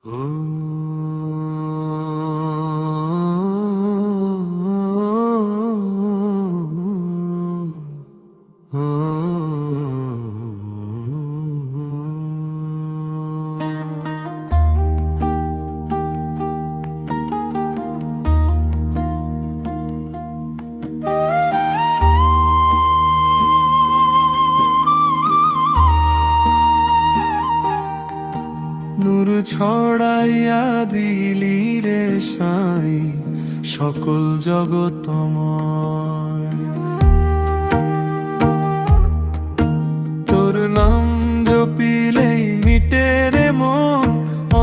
নূর ছড়াইয়া দিলি রে সাই সকল জগতময়। তোর নাম জপিলেই মিটে রে মন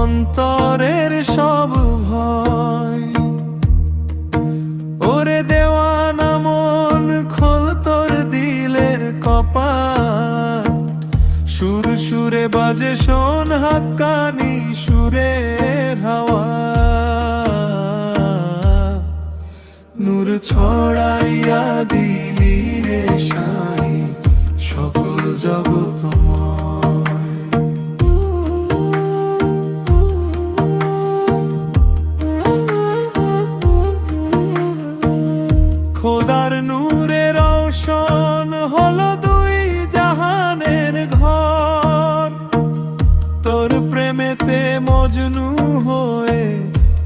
অন্তরের সব ভয়। ওরে দেওয়ানা মন খোল তোর দিলের কপাট, সুর সুরে বাজে শোন হাক্কানি সুরের হাওয়া। নূর ছড়াইয়া দিলি রে সাই সকল জগতময়। খোদার নূরে রওশন হলো দুই জাহানের ঘর। তোর প্রেমেতে মজনু হয়ে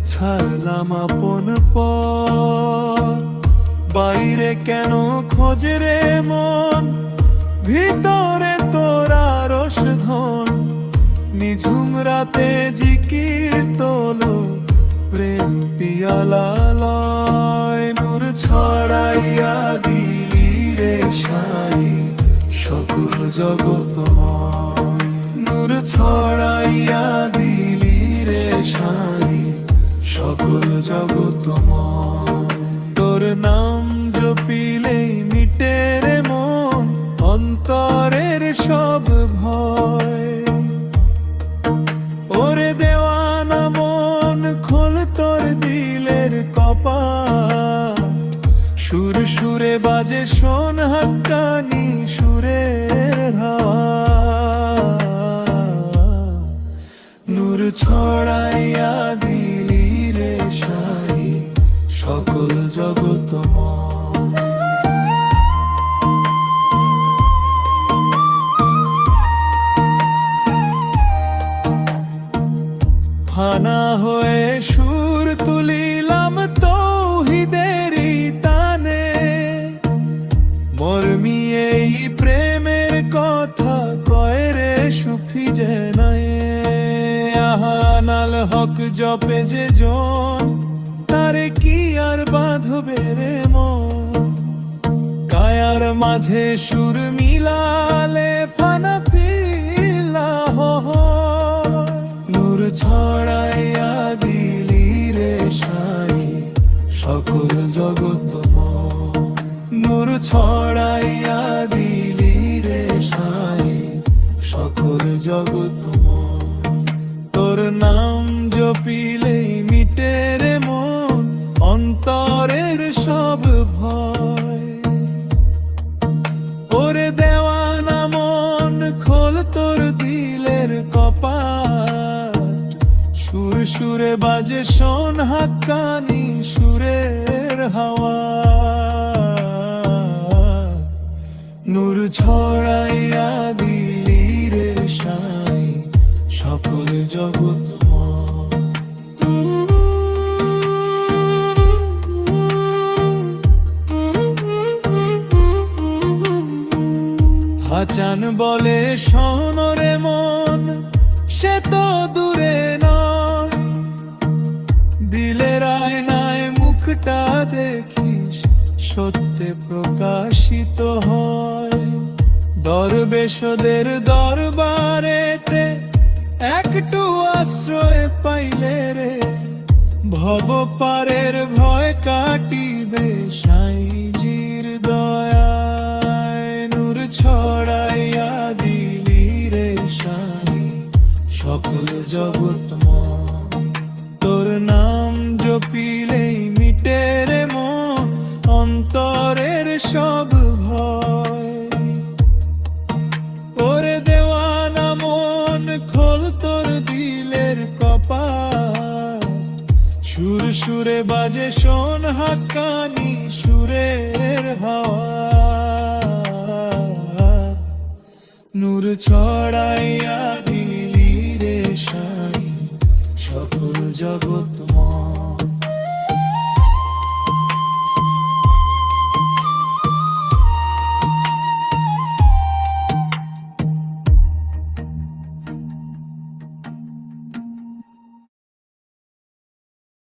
ছাড়লাম আপন পর। বাইরে কেন খোঁজে রে মন, ভিতরে তোরা রসধন। নিঝুম রাতে জিকির তোলো প্রেম পিয়ালা লয়। নূর ছড়াইয়া দিলি রে সাই সকল জগতময়। নূর ছড়াইয়া দিলি রে সাই সকল জগতময়। তোর নাম জপিলেই মিটে রে মন অন্তরের সব ভয়। ওরে দেওয়ানা মন খোল তোর দিলের কপাট, সুর সুরে বাজে শোন হাক্কানি সুরের হাওয়া। নূর ছড়াইয়া দিলি রে সাই সকল জগতময়। ফানা হয়ে সুর তুলিলাম তৌহিদেরই তানে। মর্মি এই প্রেমের কথা কয় রে সুফি জেনায়। আহানাল হক জপে যে জন, তারে কি আর বাঁধবে রে মন। কায়ার মাঝে সুর মিলালে ফানা ফিলা হয়। নূর ছড়াইয়া দিলি রে সাই সকল জগতময়। নূর ছড়াইয়া দিলি রে সাই সকল জগতময়। তোর নাম জপিলেই মিটে রে মন অন্তরের সব ভয়। ওরে দেওয়ানা মন খোল তোর দিলের কপাট, সুর সুরে বাজে শোন হাক্কানি সুরের হাওয়া। নূর ছড়াইয়া দিলি রে সাই সকল জগতময়। হাচান বলে শোন রে মন সে তো দূরে নয়। দিলের আয়নায় মুখটা দেখিস সত্যে প্রকাশিত হয়। দরবেশদের দরবারেতে একটু আশ্রয় পাইলে রে ভব পারের ভয় কাটিবে সাইজির দয়ায়। নূর ছড়াইয়া দিলি রে সাই সকল জগতময়। তোর নাম জপিলেই মিটে রে মন অন্তরের সব ভয়। ওরে দেওয়ানা মন খোল তোর দিলের কপাট, সুর সুরে বাজে শোন হাক্কানি সুরের হাওয়া, নূর ছড়াইয়া দিলি রে সাই সকল জগৎময়।